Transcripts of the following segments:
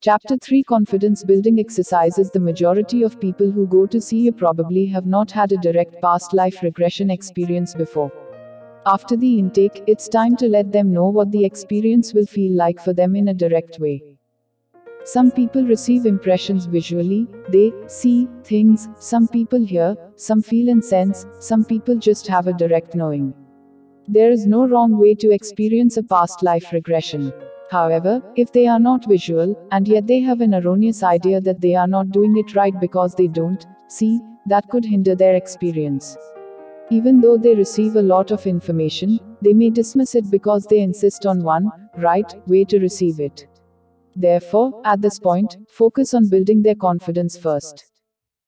Chapter 3 Confidence Building Exercises. The majority of people who go to see you probably have not had a direct past life regression experience before. After the intake, it's time to let them know what the experience will feel like for them in a direct way. Some people receive impressions visually, they see things, some people hear, some feel and sense, some people just have a direct knowing. There is no wrong way to experience a past life regression. However, if they are not visual, and yet they have an erroneous idea that they are not doing it right because they don't see, that could hinder their experience. Even though they receive a lot of information, they may dismiss it because they insist on one right way to receive it. Therefore, at this point, focus on building their confidence first.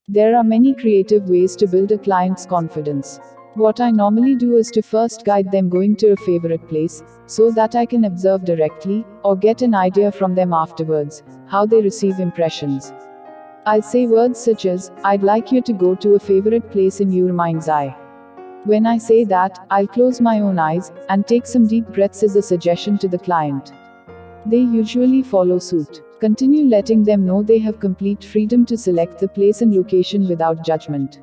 There are many creative ways to build a client's confidence. What I normally do is to first guide them going to a favorite place, so that I can observe directly, or get an idea from them afterwards, how they receive impressions. I'll say words such as, "I'd like you to go to a favorite place in your mind's eye." When I say that, I'll close my own eyes, and take some deep breaths as a suggestion to the client. They usually follow suit. Continue letting them know they have complete freedom to select the place and location without judgment.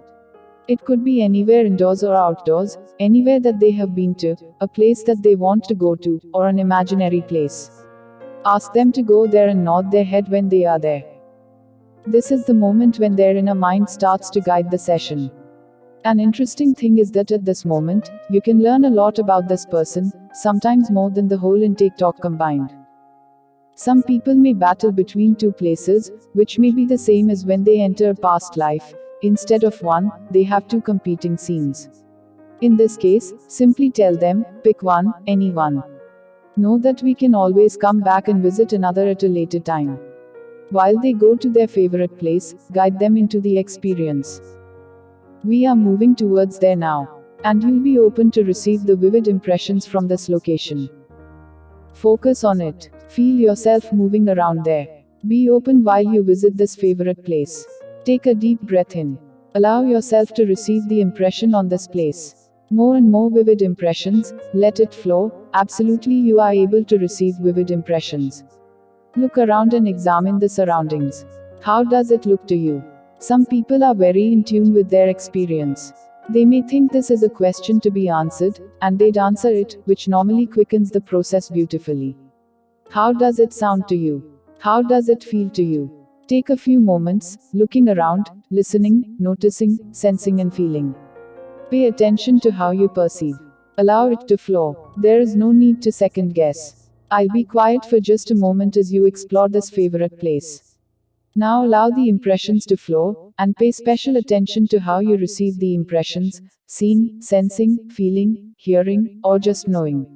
It could be anywhere indoors or outdoors, anywhere that they have been to, a place that they want to go to, or an imaginary place. Ask them to go there and nod their head when they are there. This is the moment when their inner mind starts to guide the session. An interesting thing is that at this moment, you can learn a lot about this person, sometimes more than the whole intake talk combined. Some people may battle between two places, which may be the same as when they enter a past life. Instead of one, they have two competing scenes. In this case, simply tell them, pick one, any one. Know that we can always come back and visit another at a later time. While they go to their favorite place, guide them into the experience. We are moving towards there now. And you'll be open to receive the vivid impressions from this location. Focus on it. Feel yourself moving around there. Be open while you visit this favorite place. Take a deep breath in. Allow yourself to receive the impression on this place. More and more vivid impressions, let it flow. Absolutely, you are able to receive vivid impressions. Look around and examine the surroundings. How does it look to you? Some people are very in tune with their experience. They may think this is a question to be answered, and they'd answer it, which normally quickens the process beautifully. How does it sound to you? How does it feel to you? Take a few moments, looking around, listening, noticing, sensing and feeling. Pay attention to how you perceive. Allow it to flow. There is no need to second guess. I'll be quiet for just a moment as you explore this favorite place. Now allow the impressions to flow, and pay special attention to how you receive the impressions, seeing, sensing, feeling, hearing, or just knowing.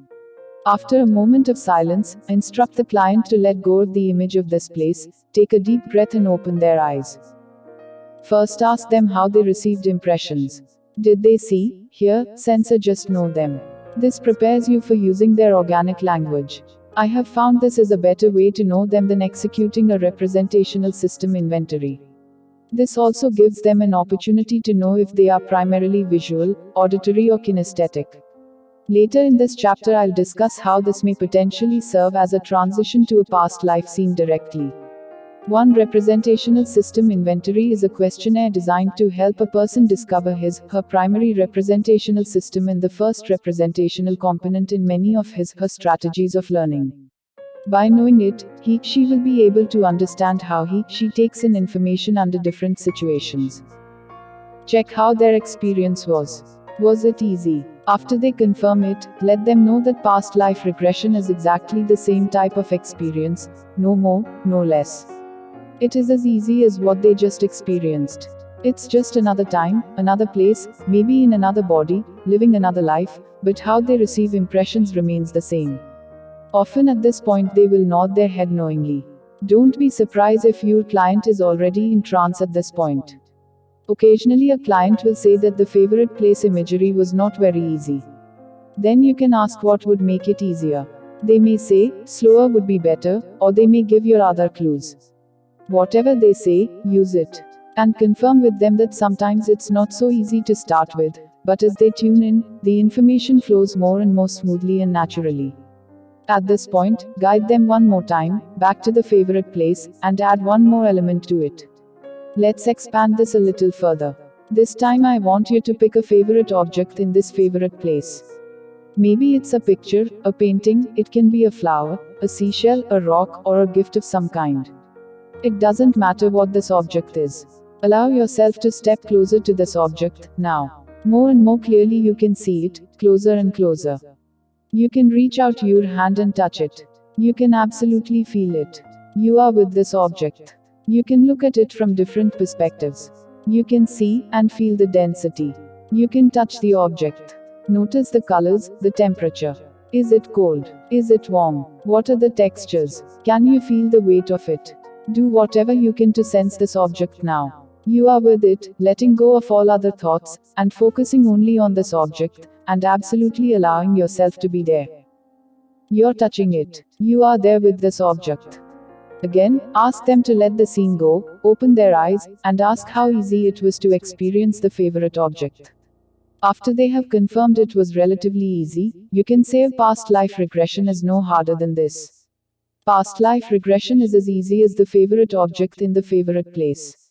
After a moment of silence, instruct the client to let go of the image of this place, take a deep breath and open their eyes. First ask them how they received impressions. Did they see, hear, sense or just know them? This prepares you for using their organic language. I have found this is a better way to know them than executing a representational system inventory. This also gives them an opportunity to know if they are primarily visual, auditory or kinesthetic. Later in this chapter I'll discuss how this may potentially serve as a transition to a past life seen directly. One representational system inventory is a questionnaire designed to help a person discover his/her primary representational system and the first representational component in many of his/her strategies of learning. By knowing it, he/she will be able to understand how he/she takes in information under different situations. Check how their experience was. Was it easy? After they confirm it, let them know that past life regression is exactly the same type of experience, no more, no less. It is as easy as what they just experienced. It's just another time, another place, maybe in another body, living another life, but how they receive impressions remains the same. Often at this point they will nod their head knowingly. Don't be surprised if your client is already in trance at this point. Occasionally a client will say that the favorite place imagery was not very easy. Then you can ask what would make it easier. They may say, slower would be better, or they may give you other clues. Whatever they say, use it. And confirm with them that sometimes it's not so easy to start with, but as they tune in, the information flows more and more smoothly and naturally. At this point, guide them one more time, back to the favorite place, and add one more element to it. Let's expand this a little further. This time I want you to pick a favorite object in this favorite place. Maybe it's a picture, a painting, it can be a flower, a seashell, a rock, or a gift of some kind. It doesn't matter what this object is. Allow yourself to step closer to this object, now. More and more clearly you can see it, closer and closer. You can reach out your hand and touch it. You can absolutely feel it. You are with this object. You can look at it from different perspectives. You can see and feel the density. You can touch the object. Notice the colors, the temperature. Is it cold? Is it warm? What are the textures? Can you feel the weight of it? Do whatever you can to sense this object now. You are with it, letting go of all other thoughts, and focusing only on this object, and absolutely allowing yourself to be there. You're touching it. You are there with this object. Again, ask them to let the scene go, open their eyes, and ask how easy it was to experience the favorite object. After they have confirmed it was relatively easy, you can say a past life regression is no harder than this. Past life regression is as easy as the favorite object in the favorite place.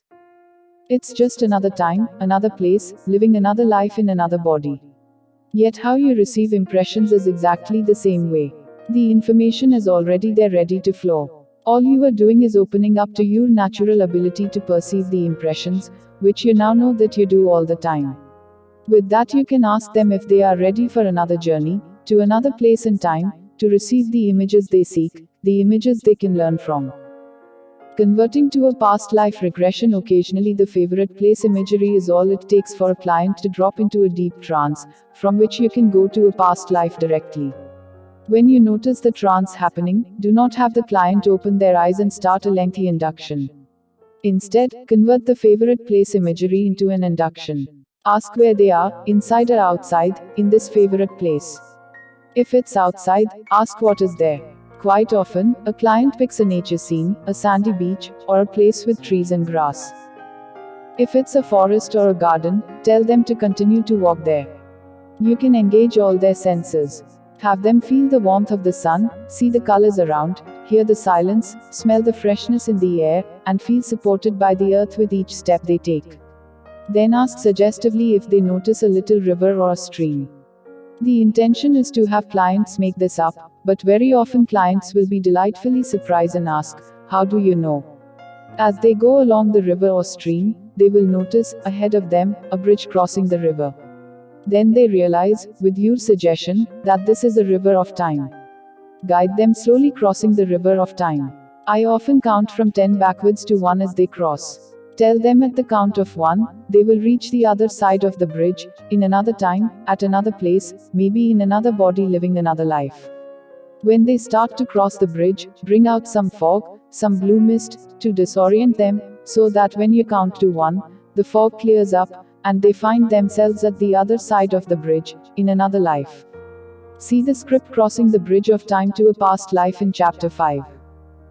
It's just another time, another place, living another life in another body. Yet how you receive impressions is exactly the same way. The information is already there, ready to flow. All you are doing is opening up to your natural ability to perceive the impressions, which you now know that you do all the time. With that you can ask them if they are ready for another journey, to another place and time, to receive the images they seek, the images they can learn from. Converting to a past life regression, occasionally the favorite place imagery is all it takes for a client to drop into a deep trance, from which you can go to a past life directly. When you notice the trance happening, do not have the client open their eyes and start a lengthy induction. Instead, convert the favorite place imagery into an induction. Ask where they are, inside or outside, in this favorite place. If it's outside, ask what is there. Quite often, a client picks a nature scene, a sandy beach, or a place with trees and grass. If it's a forest or a garden, tell them to continue to walk there. You can engage all their senses. Have them feel the warmth of the sun, see the colors around, hear the silence, smell the freshness in the air, and feel supported by the earth with each step they take. Then ask suggestively if they notice a little river or a stream. The intention is to have clients make this up, but very often clients will be delightfully surprised and ask, "How do you know?" As they go along the river or stream, they will notice, ahead of them, a bridge crossing the river. Then they realize, with your suggestion, that this is a river of time. Guide them slowly crossing the river of time. I often count from 10 backwards to 1 as they cross. Tell them at the count of 1, they will reach the other side of the bridge, in another time, at another place, maybe in another body living another life. When they start to cross the bridge, bring out some fog, some blue mist, to disorient them, so that when you count to 1, the fog clears up, and they find themselves at the other side of the bridge, in another life. See the script Crossing the Bridge of Time to a Past Life in Chapter 5.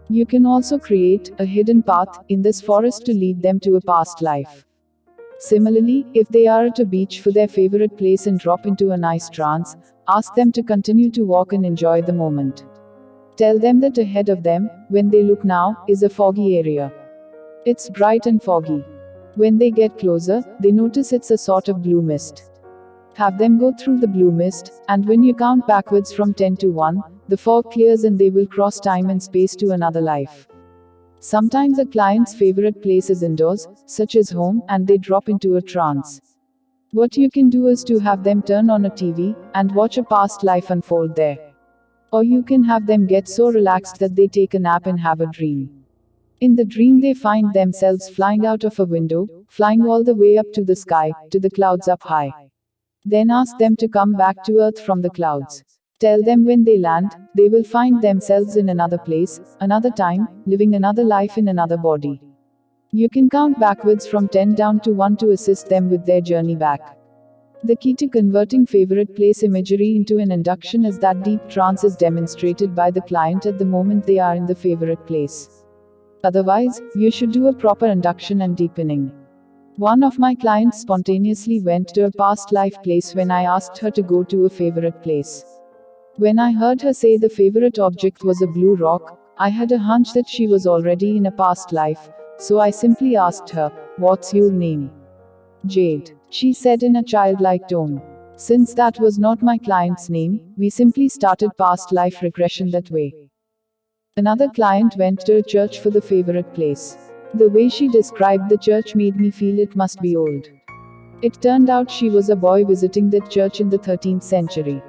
You can also create a hidden path in this forest to lead them to a past life. Similarly, if they are at a beach for their favorite place and drop into a nice trance, ask them to continue to walk and enjoy the moment. Tell them that ahead of them, when they look now, is a foggy area. It's bright and foggy. When they get closer, they notice it's a sort of blue mist. Have them go through the blue mist, and when you count backwards from 10 to 1, the fog clears and they will cross time and space to another life. Sometimes a client's favorite place is indoors, such as home, and they drop into a trance. What you can do is to have them turn on a TV, and watch a past life unfold there. Or you can have them get so relaxed that they take a nap and have a dream. In the dream they find themselves flying out of a window, flying all the way up to the sky, to the clouds up high. Then ask them to come back to earth from the clouds. Tell them when they land, they will find themselves in another place, another time, living another life in another body. You can count backwards from 10 down to 1 to assist them with their journey back. The key to converting favorite place imagery into an induction is that deep trance is demonstrated by the client at the moment they are in the favorite place. Otherwise, you should do a proper induction and deepening. One of my clients spontaneously went to a past life place when I asked her to go to a favorite place. When I heard her say the favorite object was a blue rock, I had a hunch that she was already in a past life, so I simply asked her, "What's your name?" "Jade," she said in a childlike tone. Since that was not my client's name, we simply started past life regression that way. Another client went to a church for the favorite place. The way she described the church made me feel it must be old. It turned out she was a boy visiting that church in the 13th century.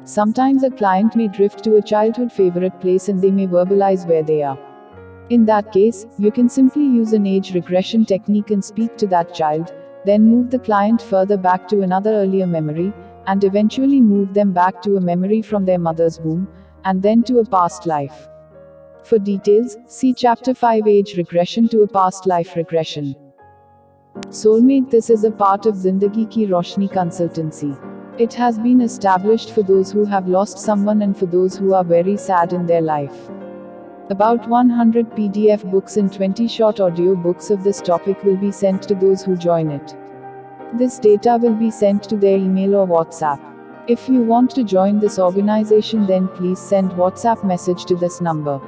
Sometimes a client may drift to a childhood favorite place and they may verbalize where they are. In that case, you can simply use an age regression technique and speak to that child, then move the client further back to another earlier memory, and eventually move them back to a memory from their mother's womb, and then to a past life. For details, see Chapter 5 Age Regression to a Past Life Regression. Soulmate. This is a part of Zindagi Ki Roshni Consultancy. It has been established for those who have lost someone and for those who are very sad in their life. About 100 PDF books and 20 short audio books of this topic will be sent to those who join it. This data will be sent to their email or WhatsApp. If you want to join this organization, then please send WhatsApp message to this number.